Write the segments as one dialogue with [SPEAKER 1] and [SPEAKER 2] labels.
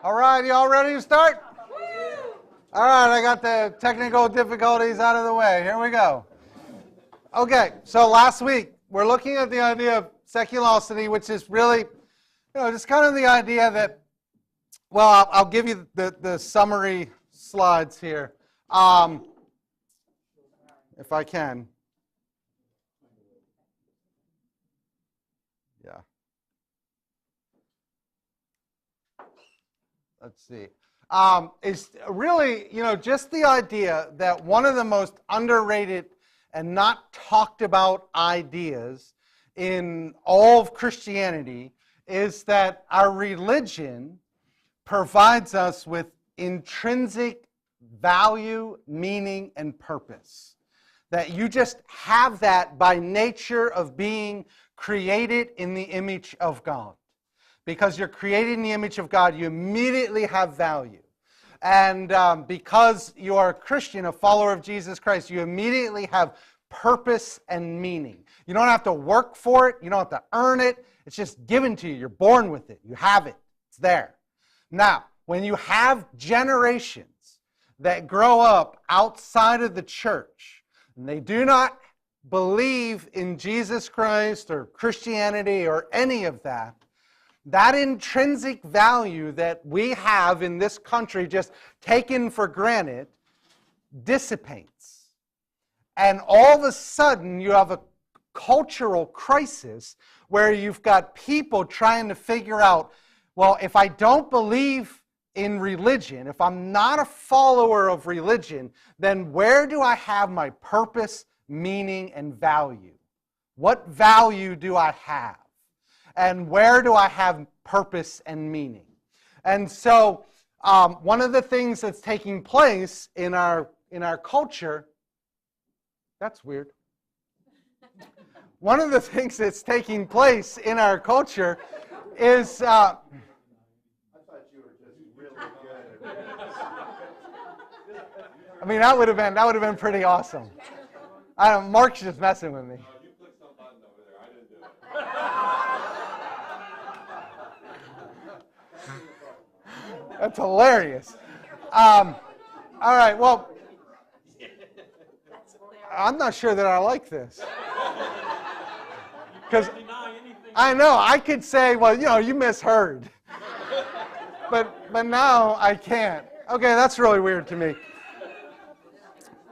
[SPEAKER 1] All right, you all ready to start? All right, I got the technical difficulties out of the way. Here we go. Okay, so last week we're looking at the idea of seculosity, which is really, just kind of the idea that, well, I'll give you the summary slides here, if I can. Yeah. Let's see. It's really, just the idea that one of the most underrated and not talked about ideas in all of Christianity is that our religion provides us with intrinsic value, meaning, and purpose. That you just have that by nature of being created in the image of God. Because you're created in the image of God, you immediately have value. And because you are a Christian, a follower of Jesus Christ, you immediately have purpose and meaning. You don't have to work for it. You don't have to earn it. It's just given to you. You're born with it. You have it. It's there. Now, when you have generations that grow up outside of the church, and they do not believe in Jesus Christ or Christianity or any of that, that intrinsic value that we have in this country just taken for granted dissipates. And all of a sudden you have a cultural crisis where you've got people trying to figure out, well, if I don't believe in religion, if I'm not a follower of religion, then where do I have my purpose, meaning, and value? What value do I have? And where do I have purpose and meaning? And so one of the things that's taking place in our culture, that's weird. One of the things that's taking place in our culture is... I thought you were just really good. I mean, that would have been pretty awesome. Mark's just messing with me.
[SPEAKER 2] You clicked some button over there. I didn't do it.
[SPEAKER 1] That's hilarious. All right, well, I'm not sure that I like this. Because I know, I could say, well, you misheard. But now I can't. Okay, that's really weird to me.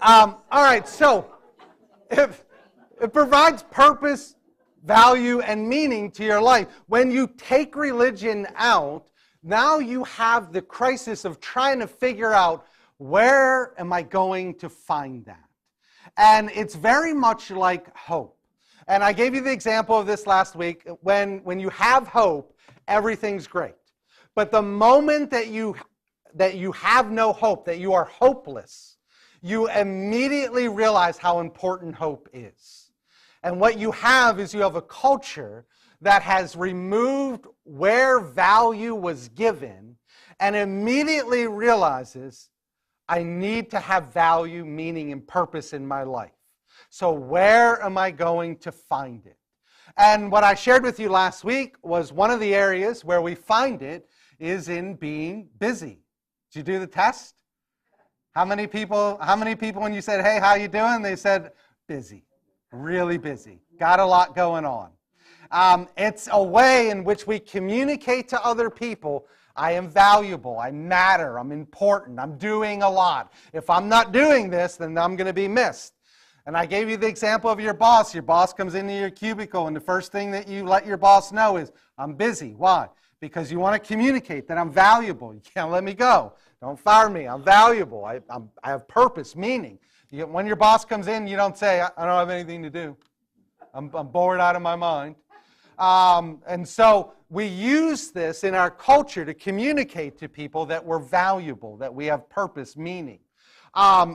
[SPEAKER 1] All right, so if it provides purpose, value, and meaning to your life. When you take religion out, now you have the crisis of trying to figure out, where am I going to find that? And it's very much like hope. And I gave you the example of this last week. When you have hope, everything's great. But the moment that you have no hope, that you are hopeless, you immediately realize how important hope is. And what you have is you have a culture that has removed where value was given and immediately realizes, I need to have value, meaning, and purpose in my life. So where am I going to find it? And what I shared with you last week was one of the areas where we find it is in being busy. Did you do the test? How many people when you said, hey, how you doing? They said, busy, really busy, got a lot going on. It's a way in which we communicate to other people, I am valuable, I matter, I'm important, I'm doing a lot. If I'm not doing this, then I'm going to be missed. And I gave you the example of your boss. Your boss comes into your cubicle, and the first thing that you let your boss know is, I'm busy. Why? Because you want to communicate that I'm valuable. You can't let me go. Don't fire me. I'm valuable. I have purpose, meaning. When your boss comes in, you don't say, I don't have anything to do. I'm bored out of my mind. And so we use this in our culture to communicate to people that we're valuable, that we have purpose, meaning.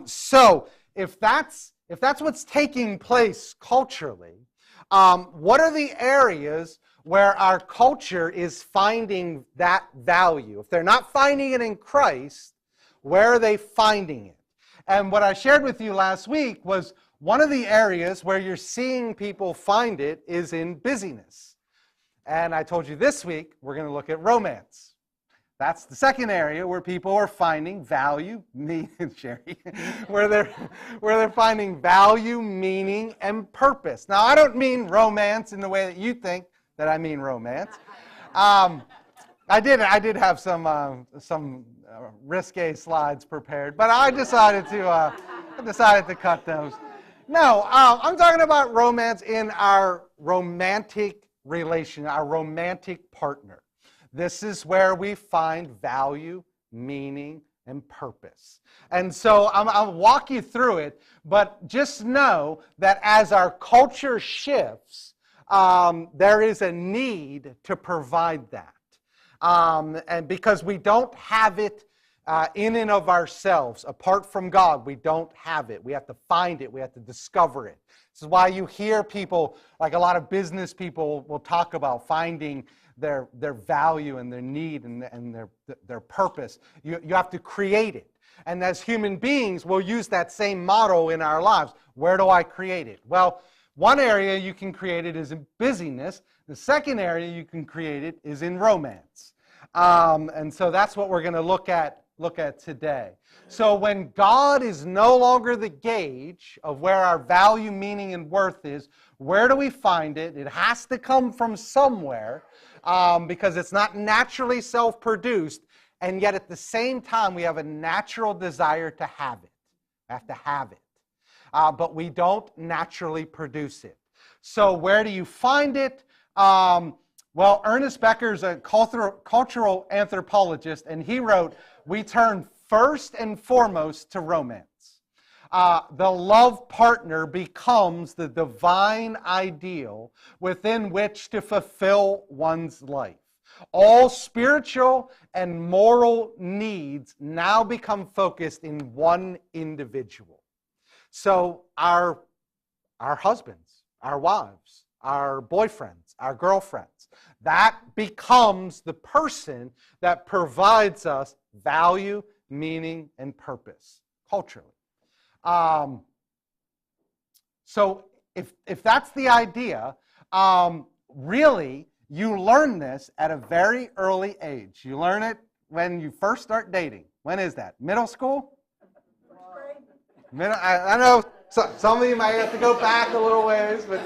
[SPEAKER 1] So if that's what's taking place culturally, what are the areas where our culture is finding that value? If they're not finding it in Christ, where are they finding it? And what I shared with you last week was one of the areas where you're seeing people find it is in busyness. And I told you this week we're going to look at romance. That's the second area where people are finding value, me and Sherry, where they're finding value, meaning, and purpose. Now, I don't mean romance in the way that you think that I mean romance. I did have some risque slides prepared, but I decided to cut those. No, I'm talking about romance in our romantic relation, our romantic partner. This is where we find value, meaning, and purpose. And so I'll walk you through it, but just know that as our culture shifts, there is a need to provide that. And because we don't have it in and of ourselves, apart from God, we don't have it. We have to find it. We have to discover it. This is why you hear people, like a lot of business people will talk about finding their value and their need and their purpose. You have to create it. And as human beings, we'll use that same motto in our lives. Where do I create it? Well, one area you can create it is in busyness. The second area you can create it is in romance. And so that's what we're going to look at today. So when God is no longer the gauge of where our value, meaning, and worth is, where do we find it? It has to come from somewhere because it's not naturally self-produced, and yet at the same time we have a natural desire to have it. We have to have it. But we don't naturally produce it. So where do you find it? Well, Ernest Becker is a cultural anthropologist, and he wrote, we turn first and foremost to romance. The love partner becomes the divine ideal within which to fulfill one's life. All spiritual and moral needs now become focused in one individual. So our husbands, our wives, our boyfriends, our girlfriends, that becomes the person that provides us value, meaning, and purpose culturally. So if that's the idea, really you learn this at a very early age. You learn it when you first start dating. When is that? Middle school? I know some of you might have to go back a little ways, but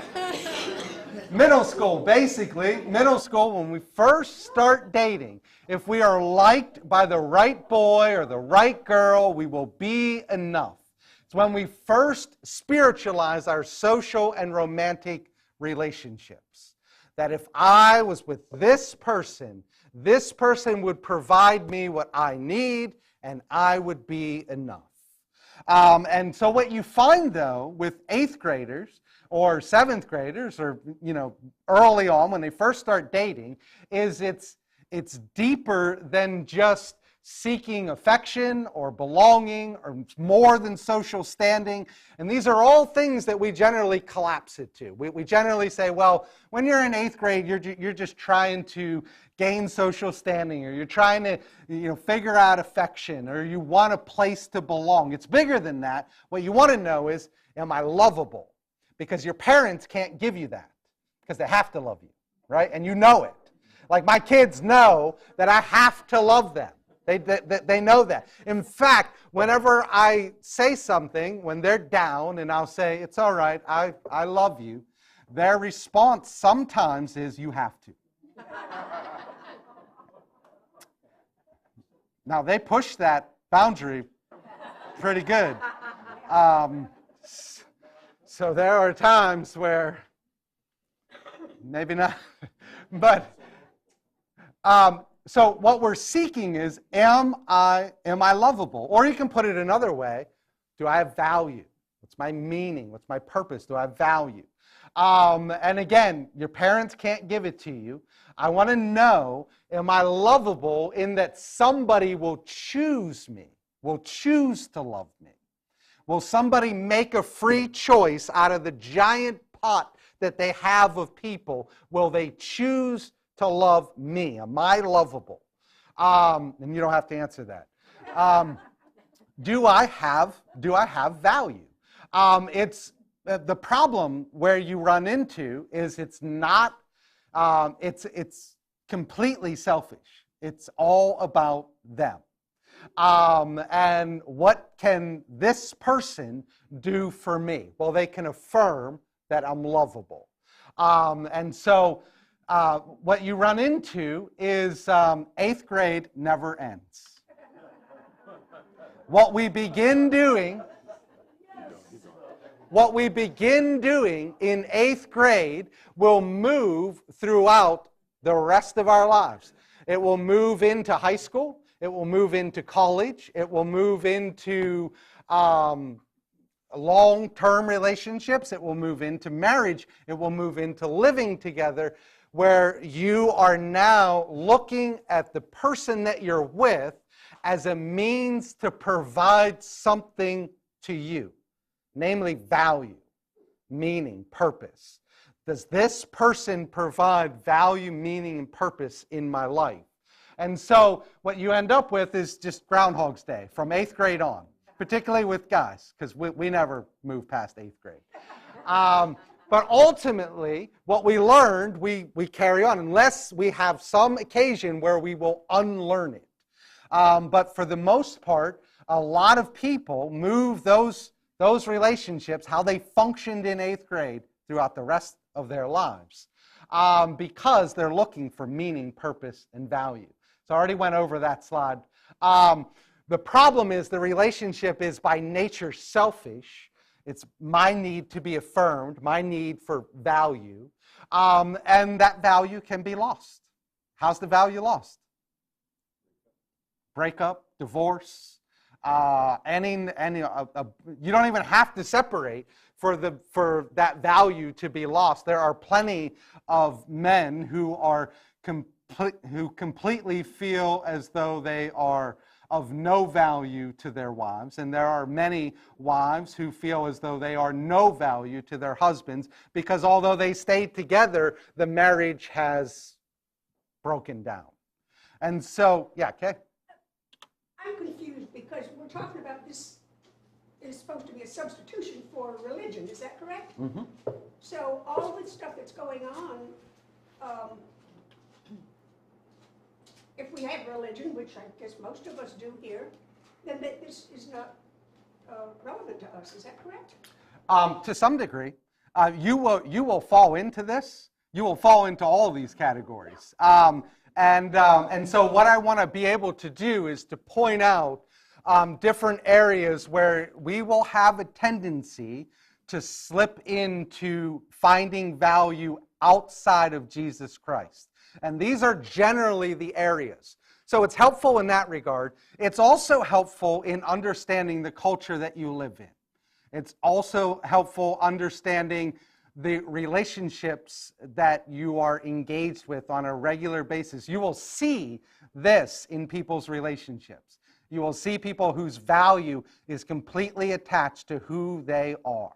[SPEAKER 1] middle school, basically, when we first start dating, if we are liked by the right boy or the right girl, we will be enough. It's when we first spiritualize our social and romantic relationships. That if I was with this person would provide me what I need, and I would be enough. And so what you find, though, with 8th graders or 7th graders or, early on when they first start dating is it's deeper than just seeking affection or belonging or more than social standing. And these are all things that we generally collapse it to. We generally say, well, when you're in 8th grade, you're just trying to gain social standing, or you're trying to figure out affection, or you want a place to belong. It's bigger than that. What you want to know is, am I lovable? Because your parents can't give you that because they have to love you, right? And you know it. Like my kids know that I have to love them. They know that. In fact, whenever I say something, when they're down and I'll say, it's all right, I love you, their response sometimes is, you have to. Now, they push that boundary pretty good. So there are times where, maybe not, but so what we're seeking is, am I lovable? Or you can put it another way, do I have value? What's my meaning? What's my purpose? Do I have value? And again, your parents can't give it to you. I want to know, am I lovable in that somebody will choose me, will choose to love me? Will somebody make a free choice out of the giant pot that they have of people? Will they choose to love me? Am I lovable? And you don't have to answer that. Do I have value? It's the problem where you run into is it's not. It's completely selfish. It's all about them. And what can this person do for me? Well, they can affirm that I'm lovable. And so what you run into is 8th grade never ends. What we begin doing in 8th grade will move throughout the rest of our lives. It will move into high school. It will move into college. It will move into long-term relationships. It will move into marriage. It will move into living together, where you are now looking at the person that you're with as a means to provide something to you, namely value, meaning, purpose. Does this person provide value, meaning, and purpose in my life? And so what you end up with is just Groundhog's Day from 8th grade on, particularly with guys, because we never move past 8th grade. But ultimately, what we learned, we carry on, unless we have some occasion where we will unlearn it. But for the most part, a lot of people move those relationships, how they functioned in 8th grade, throughout the rest of their lives, because they're looking for meaning, purpose, and value. So I already went over that slide. The problem is the relationship is by nature selfish. It's my need to be affirmed, my need for value, and that value can be lost. How's the value lost? Breakup, divorce, you don't even have to separate for that value to be lost. There are plenty of men who completely feel as though they are of no value to their wives, and there are many wives who feel as though they are no value to their husbands, because although they stayed together, the marriage has broken down. And so, yeah, okay.
[SPEAKER 3] I'm confused because we're talking about this is supposed to be a substitution for religion. Is that correct?
[SPEAKER 1] Mm-hmm.
[SPEAKER 3] So all this stuff that's going on, if we have religion, which I guess most of us do here, then this is not relevant to us. Is that correct?
[SPEAKER 1] To some degree. You will fall into this. You will fall into all these categories. And so what I want to be able to do is to point out different areas where we will have a tendency to slip into finding value outside of Jesus Christ. And these are generally the areas. So it's helpful in that regard. It's also helpful in understanding the culture that you live in. It's also helpful understanding the relationships that you are engaged with on a regular basis. You will see this in people's relationships. You will see people whose value is completely attached to who they are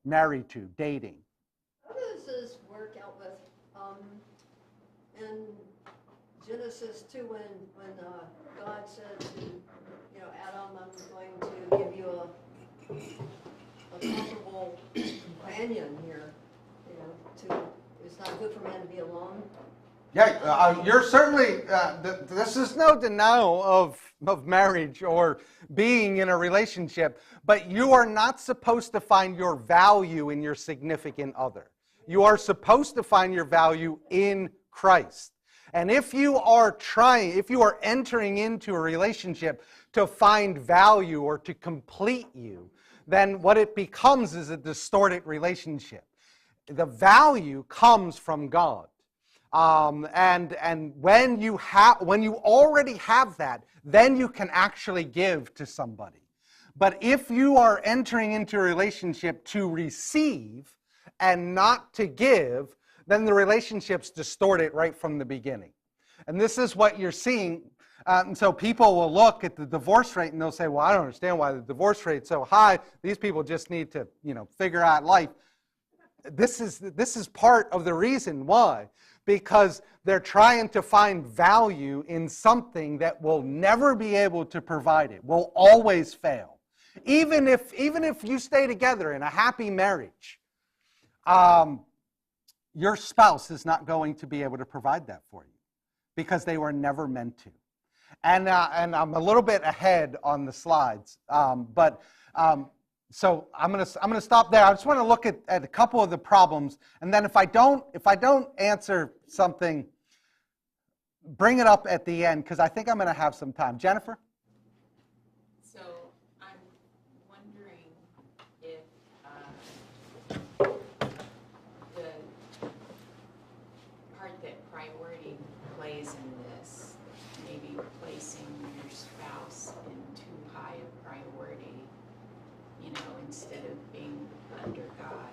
[SPEAKER 1] married to, dating.
[SPEAKER 4] How does this work out with in Genesis 2 when God said to Adam, I'm going to give you a comfortable companion here, it's not good for man to be alone.
[SPEAKER 1] Yeah, you're certainly, this is no denial of marriage or being in a relationship, but you are not supposed to find your value in your significant other. You are supposed to find your value in Christ. And if you are entering into a relationship to find value or to complete you, then what it becomes is a distorted relationship. The value comes from God. And when you already have that, then you can actually give to somebody. But if you are entering into a relationship to receive and not to give, then the relationship's distorted right from the beginning. And this is what you're seeing. And so people will look at the divorce rate and they'll say, well, I don't understand why the divorce rate's so high. These people just need to, figure out life. This is part of the reason why. Because they're trying to find value in something that will never be able to provide it, will always fail. Even if you stay together in a happy marriage, your spouse is not going to be able to provide that for you. because they were never meant to. And I'm a little bit ahead on the slides, so I'm gonna stop there. I just want to look at a couple of the problems, and then if I don't answer something, bring it up at the end because I think I'm going to have some time. Jennifer?
[SPEAKER 5] So I'm wondering if the part that priority plays in this, maybe placing your spouse in too high a priority, instead of being under God,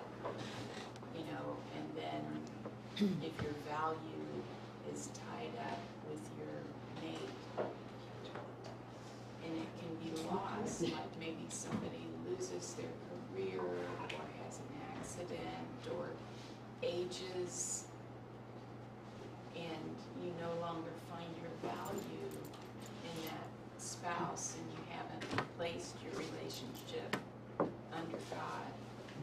[SPEAKER 5] and then if your value is tied up with your mate, and it can be lost, like maybe somebody loses their career or has an accident or ages, and you no longer find your value in that spouse, and you haven't placed your relationship under God.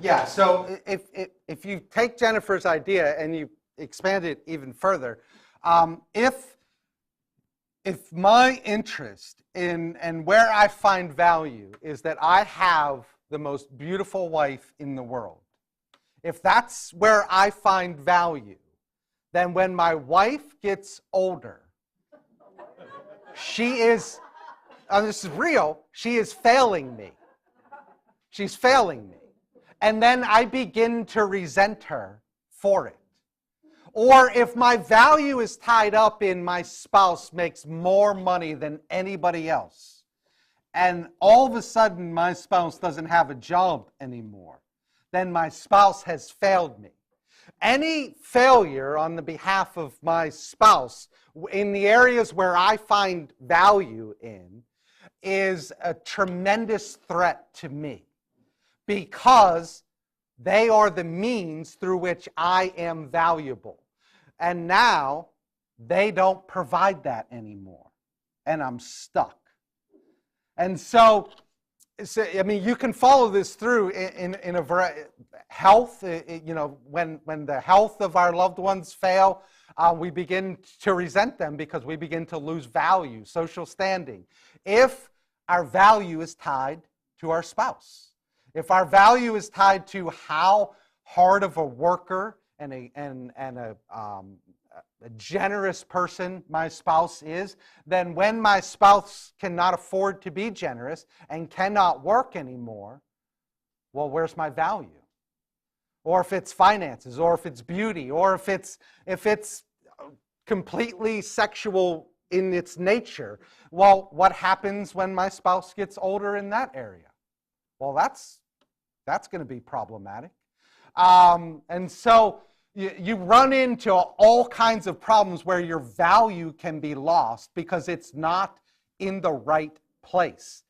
[SPEAKER 1] Yeah, so if you take Jennifer's idea and you expand it even further, if my interest in and where I find value is that I have the most beautiful wife in the world, if that's where I find value, then when my wife gets older, she is, this is real, she is failing me. She's failing me. And then I begin to resent her for it. Or if my value is tied up in my spouse makes more money than anybody else, and all of a sudden my spouse doesn't have a job anymore, then my spouse has failed me. Any failure on the behalf of my spouse in the areas where I find value in is a tremendous threat to me, because they are the means through which I am valuable. And now they don't provide that anymore. And I'm stuck. And so I mean, you can follow this through in a variety. Health, when the health of our loved ones fail, we begin to resent them because we begin to lose value, social standing. If our value is tied to our spouse, if our value is tied to how hard of a worker and a generous person my spouse is, then when my spouse cannot afford to be generous and cannot work anymore, well, where's my value? Or if it's finances, or if it's beauty, or if it's completely sexual in its nature, well, what happens when my spouse gets older in that area? Well, that's going to be problematic. And so you run into all kinds of problems where your value can be lost because it's not in the right place.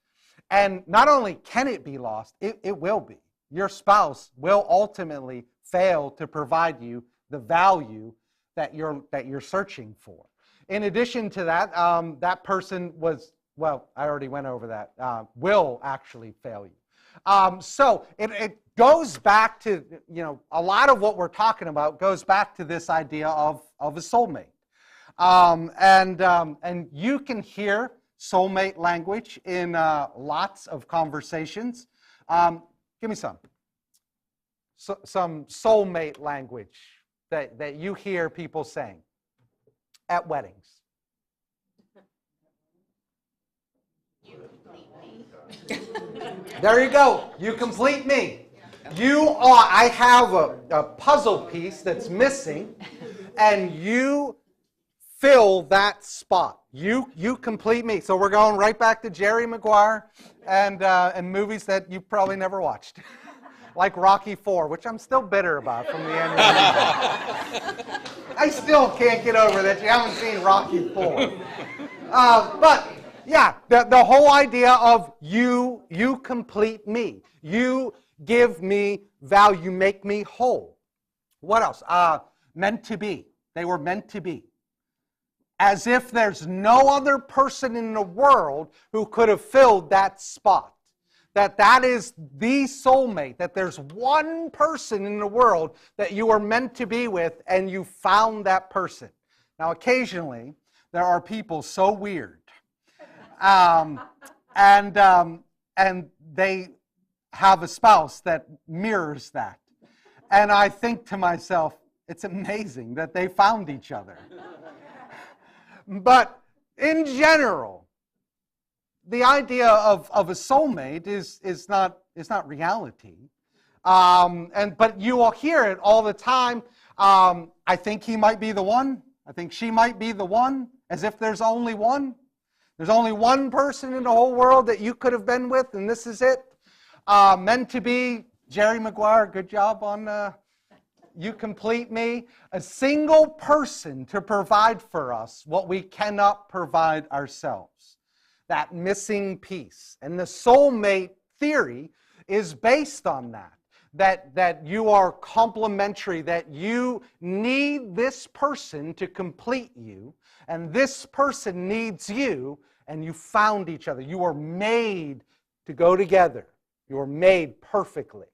[SPEAKER 1] And not only can it be lost, it will be. Your spouse will ultimately fail to provide you the value that you're searching for. In addition to that, that person I already went over that, will actually fail you. So it goes back to, a lot of what we're talking about goes back to this idea of a soulmate. And you can hear soulmate language in lots of conversations. Give me some soulmate language that you hear people saying at weddings.
[SPEAKER 5] You complete me.
[SPEAKER 1] There you go. You complete me. I have a puzzle piece that's missing, and you fill that spot. You complete me. So we're going right back to Jerry Maguire and movies that you probably never watched, like Rocky IV, which I'm still bitter about from the end of the movie. I still can't get over that you haven't seen Rocky IV. But yeah, the whole idea of you complete me. You give me value, make me whole. What else? Meant to be. They were meant to be. As if there's no other person in the world who could have filled that spot. That is the soulmate. That there's one person in the world that you are meant to be with, and you found that person. Now, occasionally, there are people so weird. And they have a spouse that mirrors that. And I think to myself, it's amazing that they found each other. But in general, the idea of a soulmate is not reality. But you will hear it all the time. I think he might be the one. I think she might be the one, as if there's only one. There's only one person in the whole world that you could have been with, and this is it. Meant to be. Jerry Maguire, good job on You Complete Me. A single person to provide for us what we cannot provide ourselves. That missing piece. And the soulmate theory is based on that. That you are complementary, that you need this person to complete you, and this person needs you, and you found each other. You are made to go together. You are made perfectly.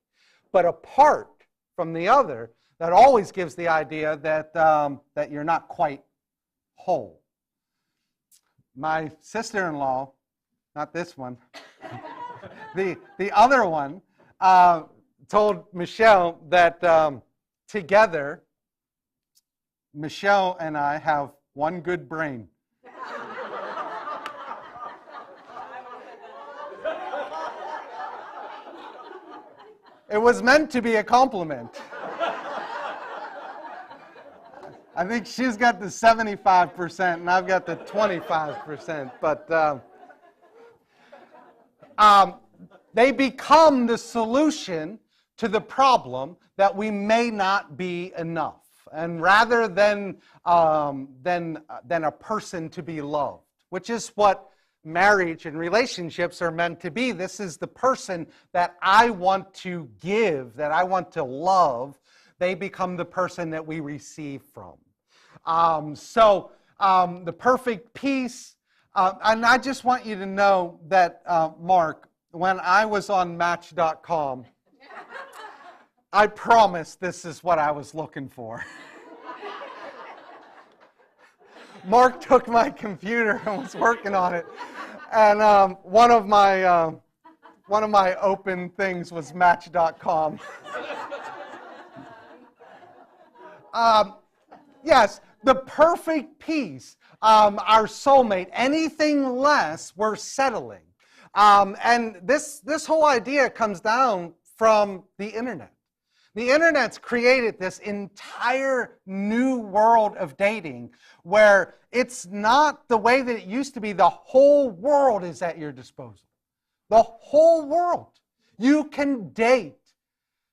[SPEAKER 1] But apart from the other, that always gives the idea that you're not quite whole. My sister-in-law, not this one, the other one, told Michelle that together, Michelle and I have one good brain. It was meant to be a compliment. I think she's got the 75% and I've got the 25%. But they become the solution to the problem that we may not be enough. And rather than a person to be loved, which is what marriage and relationships are meant to be. This is the person that I want to give, that I want to love. They become the person that we receive from. The perfect peace, and I just want you to know that, Mark, when I was on Match.com, I promised this is what I was looking for. Mark took my computer and was working on it, and one of my open things was Match.com. Yes, the perfect peace, our soulmate. Anything less, we're settling. And this whole idea comes down from the internet. The internet's created this entire new world of dating where it's not the way that it used to be. The whole world is at your disposal. The whole world. You can date,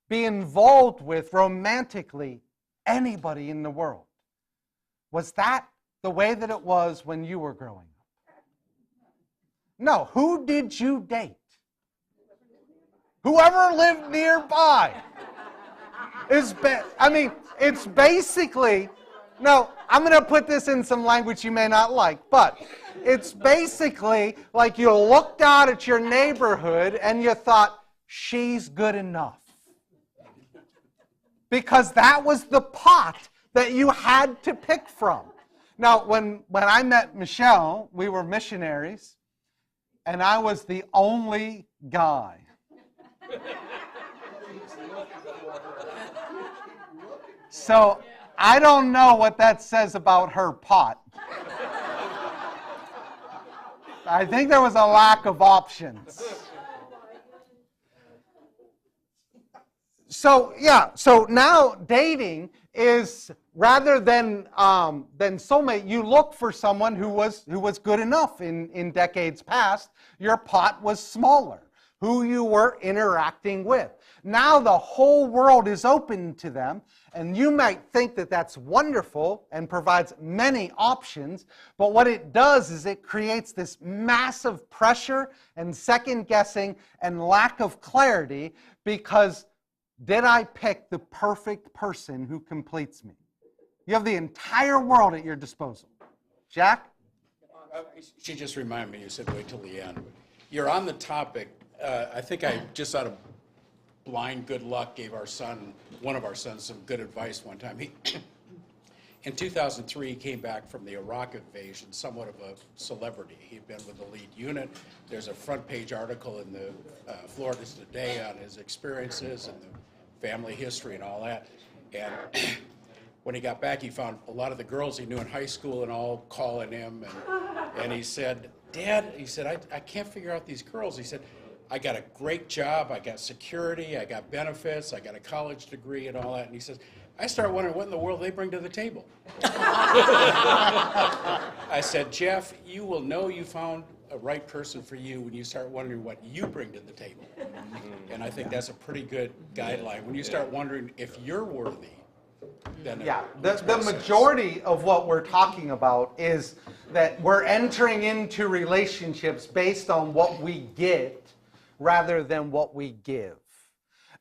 [SPEAKER 1] be involved with romantically anybody in the world. Was that the way that it was when you were growing up? No. Who did you date? Whoever lived nearby. It's basically, no, I'm going to put this in some language you may not like, but it's basically like you looked out at your neighborhood and you thought, she's good enough. Because that was the pot that you had to pick from. Now, when I met Michelle, we were missionaries, and I was the only guy. So I don't know what that says about her pot. I think there was a lack of options. So now dating is, rather than soulmate, you look for someone who was good enough. In decades past, your pot was smaller, who you were interacting with. Now the whole world is open to them, and you might think that that's wonderful and provides many options, but what it does is it creates this massive pressure and second guessing and lack of clarity, because did I pick the perfect person who completes me? You have the entire world at your disposal. Jack?
[SPEAKER 6] She just reminded me, you said wait till the end. You're on the topic. I think I just out of blind good luck gave one of our sons some good advice one time. In 2003, he came back from the Iraq invasion, somewhat of a celebrity. He'd been with the lead unit. There's a front page article in the Florida Today on his experiences and the family history and all that. And when he got back, he found a lot of the girls he knew in high school and all calling him. And he said, Dad, he said, I can't figure out these girls. He said, I got a great job, I got security, I got benefits, I got a college degree and all that. And he says, I started wondering what in the world they bring to the table. I said, Jeff, you will know you found a right person for you when you start wondering what you bring to the table. And I think that's a pretty good guideline. When you start wondering if you're worthy, then
[SPEAKER 1] Yeah, the majority of what we're talking about is that we're entering into relationships based on what we get rather than what we give.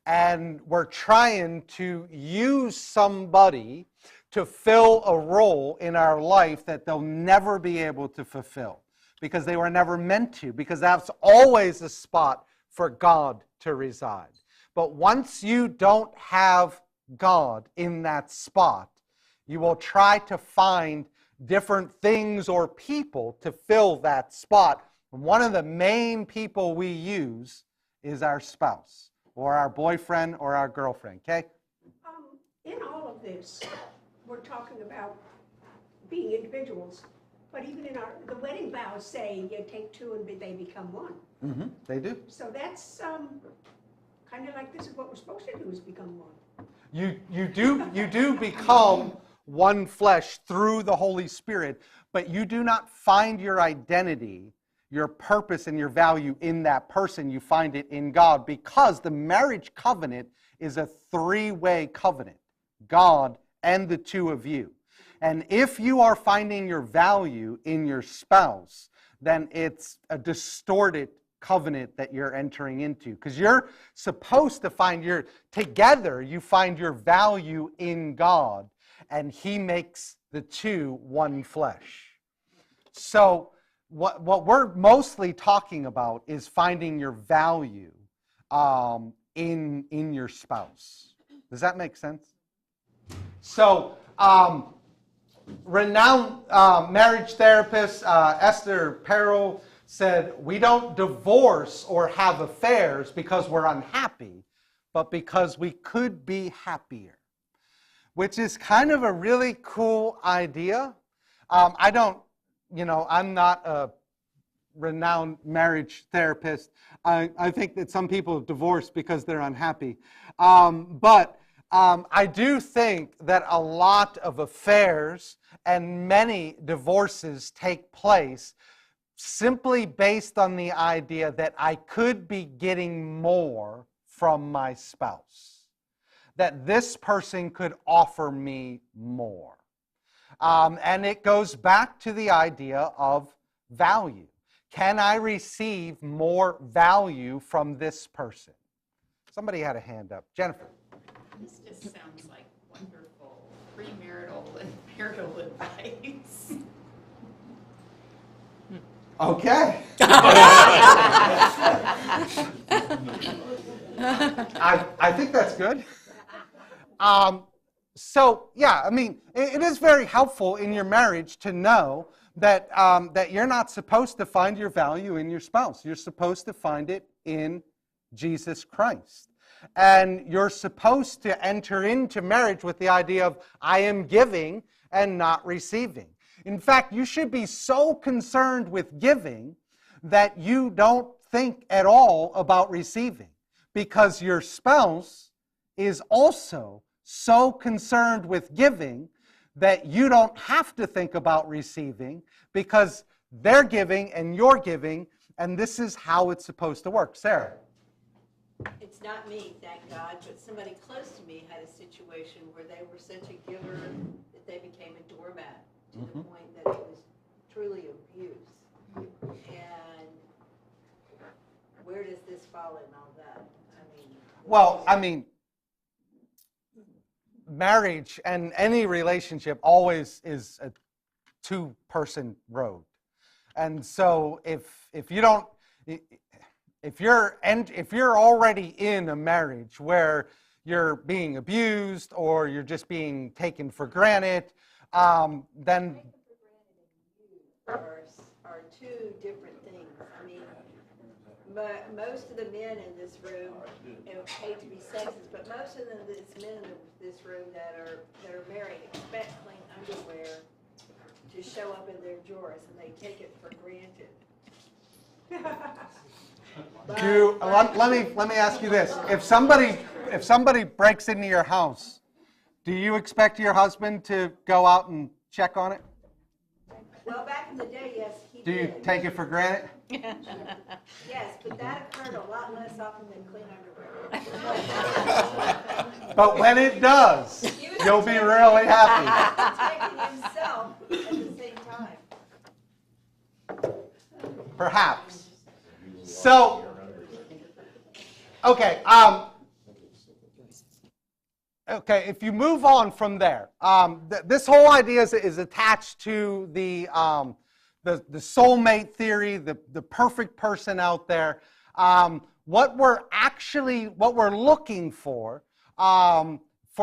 [SPEAKER 1] And we're trying to use somebody to fill a role in our life that they'll never be able to fulfill because they were never meant to, because that's always a spot for God to reside. But once you don't have God in that spot, you will try to find different things or people to fill that spot. One of the main people we use is our spouse or our boyfriend or our girlfriend, okay?
[SPEAKER 3] In all of this, we're talking about being individuals, but even in the wedding vows say you take two and they become one.
[SPEAKER 1] Mm-hmm, they do.
[SPEAKER 3] So that's kind of like this is what we're supposed to do, is become one.
[SPEAKER 1] You do become one flesh through the Holy Spirit, but you do not find your identity, your purpose, and your value in that person. You find it in God, because the marriage covenant is a three-way covenant, God and the two of you. And if you are finding your value in your spouse, then it's a distorted covenant that you're entering into, because you're supposed to find together you find your value in God, and He makes the two one flesh. So what we're mostly talking about is finding your value in your spouse. Does that make sense? So renowned marriage therapist Esther Perel said, we don't divorce or have affairs because we're unhappy, but because we could be happier, which is kind of a really cool idea. I'm not a renowned marriage therapist. I think that some people divorce because they're unhappy. But I do think that a lot of affairs and many divorces take place simply based on the idea that I could be getting more from my spouse, that this person could offer me more. And it goes back to the idea of value. Can I receive more value from this person? Somebody had a hand up. Jennifer.
[SPEAKER 5] This just sounds like wonderful premarital and marital advice.
[SPEAKER 1] Okay. I think that's good. So, yeah, I mean, it is very helpful in your marriage to know that, that you're not supposed to find your value in your spouse. You're supposed to find it in Jesus Christ. And you're supposed to enter into marriage with the idea of, I am giving and not receiving. In fact, you should be so concerned with giving that you don't think at all about receiving, because your spouse is also so concerned with giving that you don't have to think about receiving, because they're giving and you're giving, and this is how it's supposed to work. Sarah?
[SPEAKER 4] It's not me, thank God, but somebody close to me had a situation where they were such a giver that they became a doormat to the point that it was truly abuse. And where does this fall in all that?
[SPEAKER 1] I mean, marriage and any relationship always is a two-person road. And so if you're already in a marriage where you're being abused or you're just being taken for granted, then
[SPEAKER 4] Are two different things. I mean, most of the men in this room, and I hate to be sexist, but most of the men in this room that are married expect clean underwear to show up in their drawers, and they take it for granted.
[SPEAKER 1] let me ask you this: if somebody breaks into your house, do you expect your husband to go out and check on it?
[SPEAKER 4] Well, back in the day, yes, he
[SPEAKER 1] Do you
[SPEAKER 4] did.
[SPEAKER 1] take it for granted?
[SPEAKER 4] Yes, but that occurred a lot less often than clean underwear.
[SPEAKER 1] But when it does, you'll be really happy.
[SPEAKER 4] Protecting himself at the same time.
[SPEAKER 1] Perhaps. So, okay. Okay, if you move on from there, this whole idea is attached to the soulmate theory, the perfect person out there. What we're looking for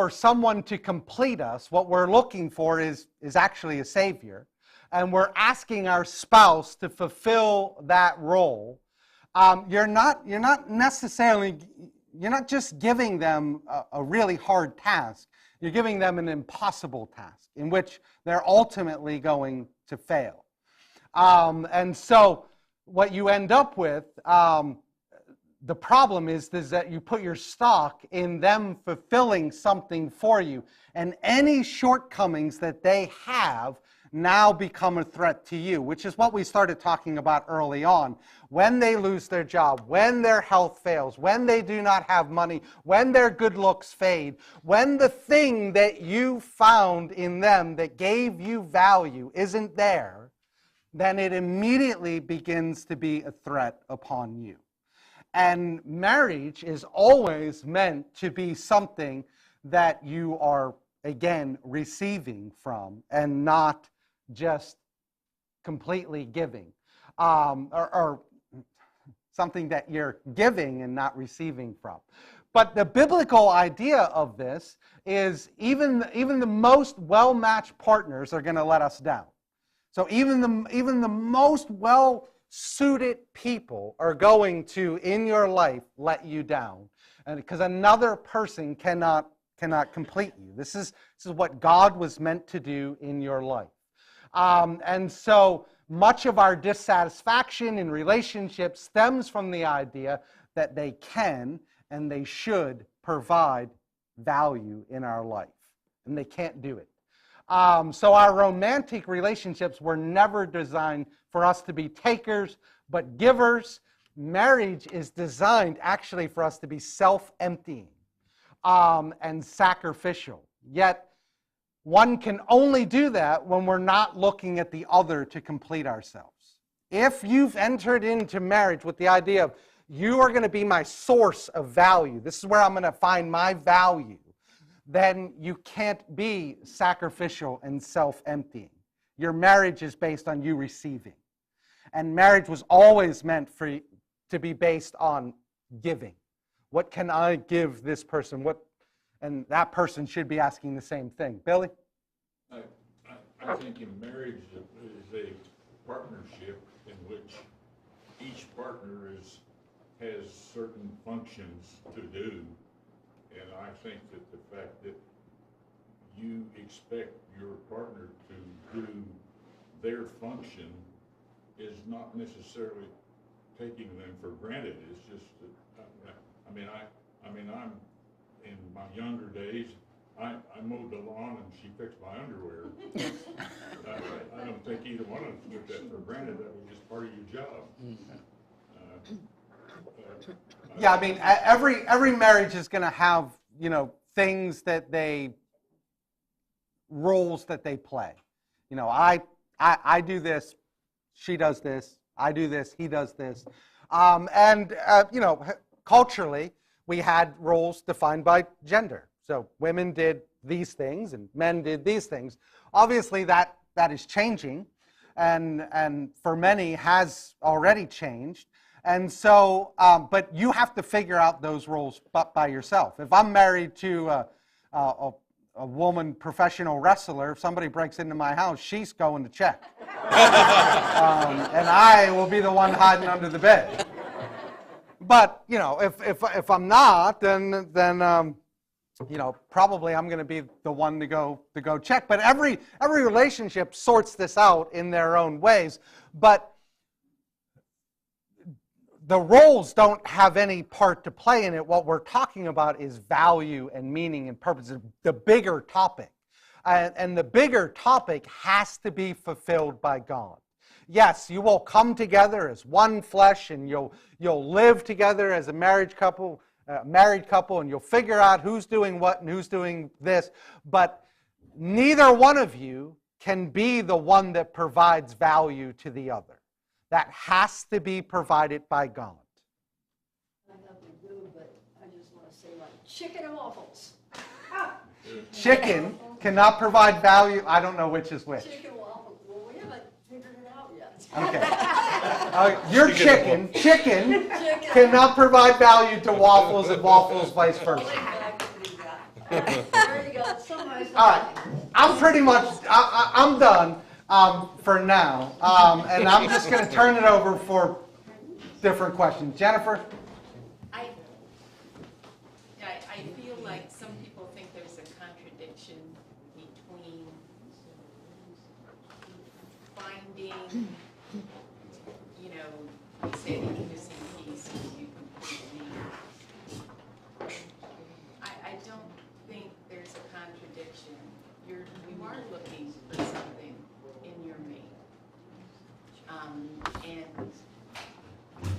[SPEAKER 1] someone to complete us, what we're looking for is actually a savior, and we're asking our spouse to fulfill that role. You're not just giving them a really hard task. You're giving them an impossible task in which they're ultimately going to fail. And so what you end up with, the problem is that you put your stock in them fulfilling something for you. And any shortcomings that they have now become a threat to you, which is what we started talking about early on. When they lose their job, when their health fails, when they do not have money, when their good looks fade, when the thing that you found in them that gave you value isn't there, then it immediately begins to be a threat upon you. And marriage is always meant to be something that you are, again, receiving from and not just completely giving, or something that you're giving and not receiving from. But the biblical idea of this is even the most well-matched partners are going to let us down. So even the most well-suited people are going to, in your life, let you down, and because another person cannot complete you. This is what God was meant to do in your life. And so much of our dissatisfaction in relationships stems from the idea that they can and they should provide value in our life, and they can't do it. So our romantic relationships were never designed for us to be takers, but givers. Marriage is designed actually for us to be self-emptying and sacrificial. Yet, one can only do that when we're not looking at the other to complete ourselves. If you've entered into marriage with the idea of, you are going to be my source of value, this is where I'm going to find my value, then you can't be sacrificial and self-emptying. Your marriage is based on you receiving. And marriage was always meant to be based on giving. What can I give this person? And that person should be asking the same thing. Billy?
[SPEAKER 7] I think in marriage is a partnership in which each partner has certain functions to do. And I think that the fact that you expect your partner to do their function is not necessarily taking them for granted. It's just that, I'm in my younger days, I mowed the lawn and she fixed my underwear. I don't think either one of us took that for granted. That was just part of your job.
[SPEAKER 1] Yeah, I mean, every marriage is going to have, things that roles that they play. I do this, she does this, I do this, he does this. Culturally, we had roles defined by gender. So women did these things and men did these things. Obviously, that is changing, and for many has already changed. And so, but you have to figure out those roles by yourself. If I'm married to a a woman professional wrestler. If somebody breaks into my house, she's going to check. And I will be the one hiding under the bed. But, if I'm not, then probably I'm going to be the one to go check. But every relationship sorts this out in their own ways. But the roles don't have any part to play in it. What we're talking about is value and meaning and purpose, the bigger topic. And the bigger topic has to be fulfilled by God. Yes, you will come together as one flesh, and you'll live together as a married couple, and you'll figure out who's doing what and who's doing this. But neither one of you can be the one that provides value to the other. That has to be provided by God.
[SPEAKER 4] I have to do, but I just want to say, like, chicken and waffles.
[SPEAKER 1] Chicken cannot provide value. I don't know which is which.
[SPEAKER 4] Chicken and waffles. Well, we haven't figured it out yet.
[SPEAKER 1] Okay. Your chicken cannot provide value to waffles, and waffles vice versa.
[SPEAKER 4] There you go. Somebody's
[SPEAKER 1] All right. I'm pretty much, I'm done for now. And I'm just going to turn it over for different questions. Jennifer?
[SPEAKER 5] I feel like some people think there's a contradiction between finding, we say that you're missing pieces, you completely. I don't think there's a contradiction. You are looking for something in your mate. And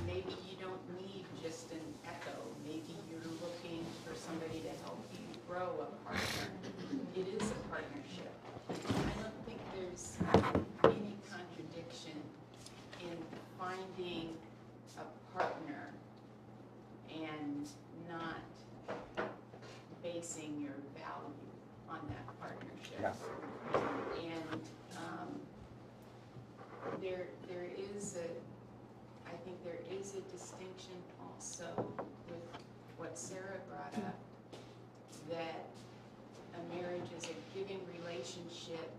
[SPEAKER 5] maybe you don't need just an echo. Maybe you're looking for somebody to help you grow a partner. It is a partnership. I don't think there's any contradiction in finding a partner and not basing your value on that partnership.
[SPEAKER 1] Yes.
[SPEAKER 5] And I think there is a distinction also with what Sarah brought up, that a marriage is a giving relationship,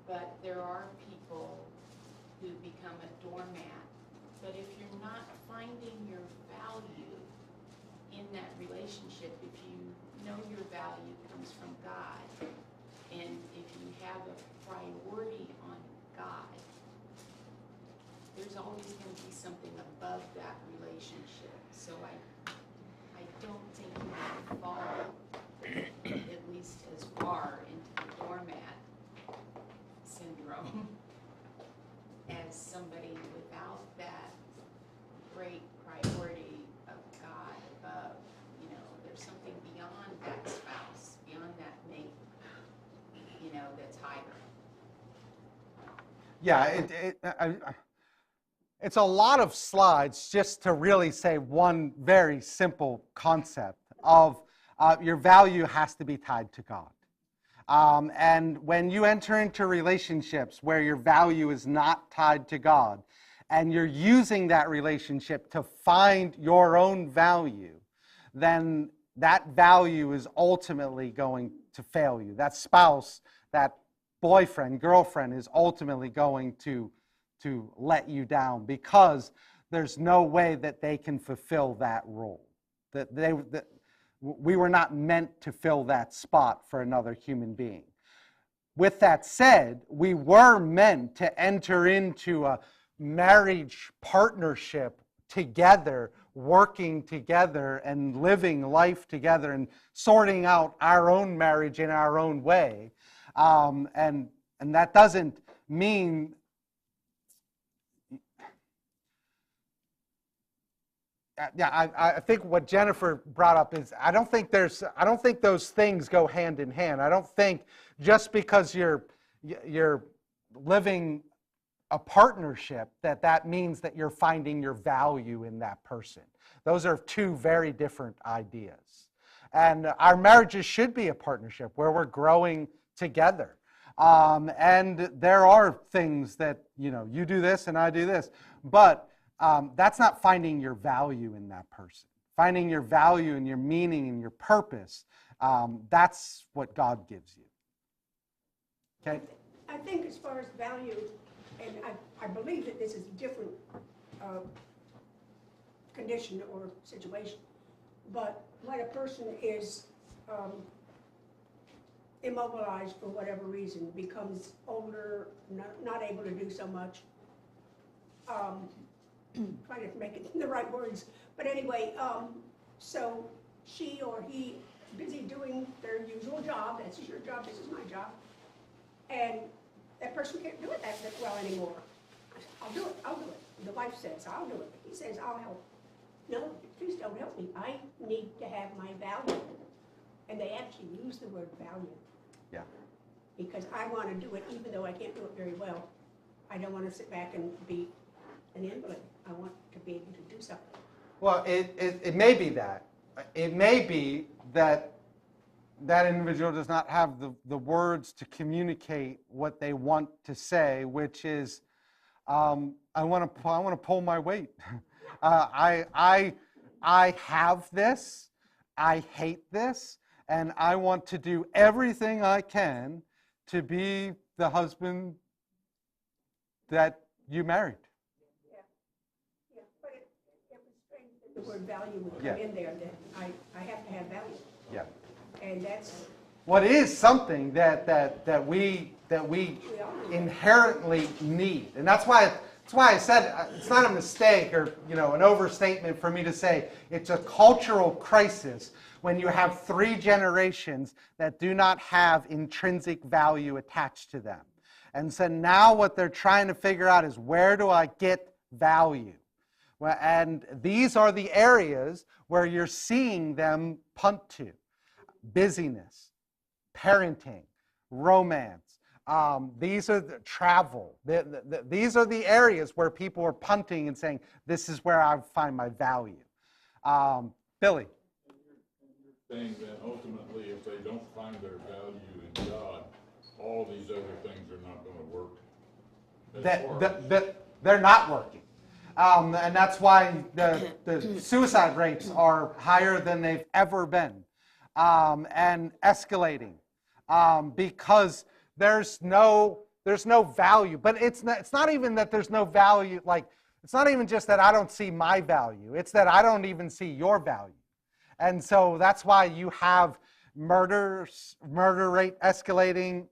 [SPEAKER 5] but there are people who become a doormat. But if you're not finding your value in that relationship, if you know your value comes from God, and if you have a priority on God, there's always going to be something above that relationship. So I don't think you can fall, at least as far, into the doormat syndrome as somebody without that great priority of God above. There's something beyond that spouse, beyond that mate, that's higher.
[SPEAKER 1] Yeah, it's a lot of slides just to really say one very simple concept of your value has to be tied to God. And when you enter into relationships where your value is not tied to God, and you're using that relationship to find your own value, then that value is ultimately going to fail you. That spouse, that boyfriend, girlfriend is ultimately going to let you down because there's no way that they can fulfill that role. That we were not meant to fill that spot for another human being. With that said, we were meant to enter into a marriage partnership together, working together and living life together and sorting out our own marriage in our own way. And that doesn't mean I think what Jennifer brought up is I don't think those things go hand in hand. I don't think just because you're living a partnership that means that you're finding your value in that person. Those are two very different ideas. And our marriages should be a partnership where we're growing together. And there are things that, you do this and I do this, but that's not finding your value in that person. Finding your value and your meaning and your purpose That's what God gives you. Okay?
[SPEAKER 3] I think as far as value, and I believe that this is a different condition or situation, but when a person is immobilized for whatever reason, becomes older, not able to do so much, trying to make it in the right words, but anyway, so she or he busy doing their usual job, this is your job, this is my job, and that person can't do it that well anymore. I'll do it. The wife says, I'll do it. He says, I'll help. No, please don't help me. I need to have my value. And they actually use the word value.
[SPEAKER 1] Yeah.
[SPEAKER 3] Because I want to do it even though I can't do it very well. I don't want to sit back and be an invalid. I want to be able to do something.
[SPEAKER 1] Well, it may be that. It may be that that individual does not have the words to communicate what they want to say, which is, I want to pull my weight. I have this. I hate this, and I want to do everything I can to be the husband that you married.
[SPEAKER 3] Yeah, but it was strange that the word value would come in there, that I have to have value.
[SPEAKER 1] Yeah.
[SPEAKER 3] And that's
[SPEAKER 1] What is something that we inherently need, and that's why I said it's not a mistake or an overstatement for me to say it's a cultural crisis when you have 3 generations that do not have intrinsic value attached to them. And so now what they're trying to figure out is, where do I get value? Well, and these are the areas where you're seeing them punt to. Busyness, parenting, romance. These are the travel. These are the areas where people are punting and saying, this is where I find my value. Billy.
[SPEAKER 7] You're saying that ultimately, if they don't find their value in God, all these other things are not going to work.
[SPEAKER 1] They're not working. And that's why the suicide rates are higher than they've ever been. And escalating, because there's no value. But it's not even that there's no value. Like, it's not even just that I don't see my value. It's that I don't even see your value. And so that's why you have murder rate escalating.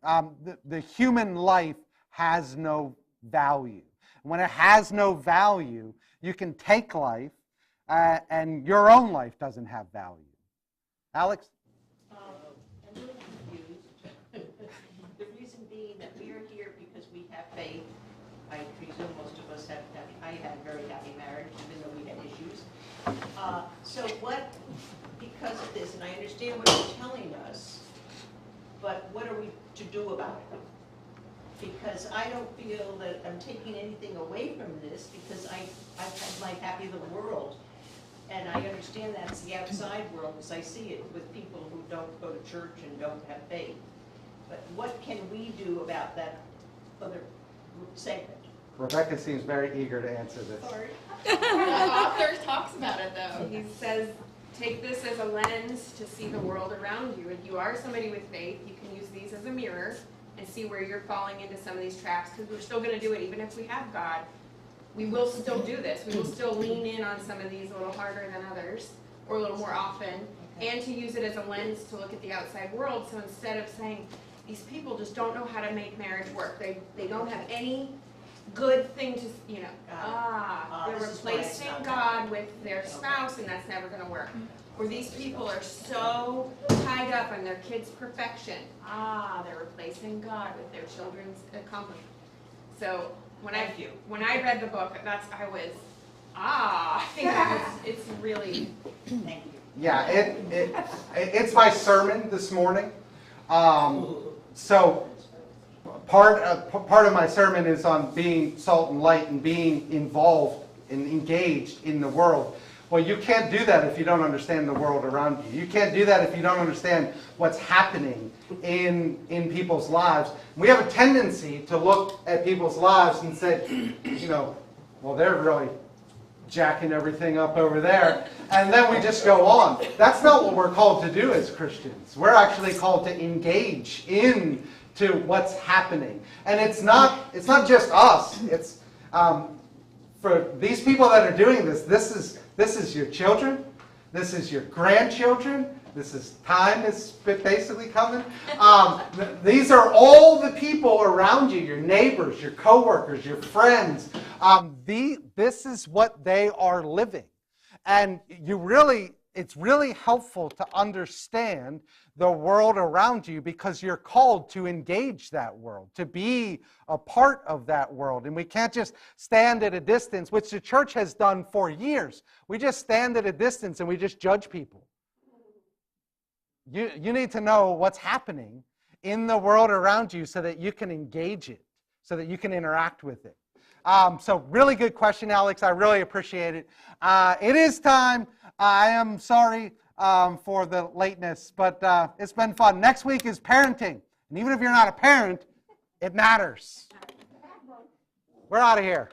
[SPEAKER 1] The human life has no value. When it has no value, you can take life, and your own life doesn't have value. Alex?
[SPEAKER 8] I'm a little confused. The reason being that we are here because we have faith. I presume most of us have. I had a very happy marriage, even though we had issues. So what, because of this, and I understand what you're telling us, but what are we to do about it? Because I don't feel that I'm taking anything away from this, because I've had my happy little world. And I understand that's the outside world, as I see it, with people who don't go to church and don't have faith. But what can we do about that other segment?
[SPEAKER 1] Rebecca seems very eager to answer this.
[SPEAKER 9] The author talks about it, though. He says, take this as a lens to see the world around you. If you are somebody with faith, you can use these as a mirror and see where you're falling into some of these traps, because we're still going to do it even if we have God. We will still do this. We will still lean in on some of these a little harder than others, or a little more often, and to use it as a lens to look at the outside world. So instead of saying, these people just don't know how to make marriage work, they don't have any good thing to, they're replacing God with their spouse, and that's never going to work. Or these people are so tied up on their kids' perfection. They're replacing God with their children's accomplishment. So when I read the book, it's really.
[SPEAKER 8] Thank you.
[SPEAKER 1] Yeah, it's my sermon this morning. So part of my sermon is on being salt and light and being involved and engaged in the world. Well, you can't do that if you don't understand the world around you. You can't do that if you don't understand what's happening in people's lives. We have a tendency to look at people's lives and say, well, they're really jacking everything up over there, and then we just go on. That's not what we're called to do as Christians. We're actually called to engage into what's happening. And it's not just us. It's for these people that are doing this, this is your children, this is your grandchildren, time is basically coming. These are all the people around you, your neighbors, your coworkers, your friends. This is what they are living. And it's really helpful to understand the world around you because you're called to engage that world, to be a part of that world. And we can't just stand at a distance, which the church has done for years. We just stand at a distance and we just judge people. You need to know what's happening in the world around you so that you can engage it, so that you can interact with it. So really good question, Alex. I really appreciate it. It is time. I am sorry for the lateness, but it's been fun. Next week is parenting. And even if you're not a parent, it matters. We're out of here.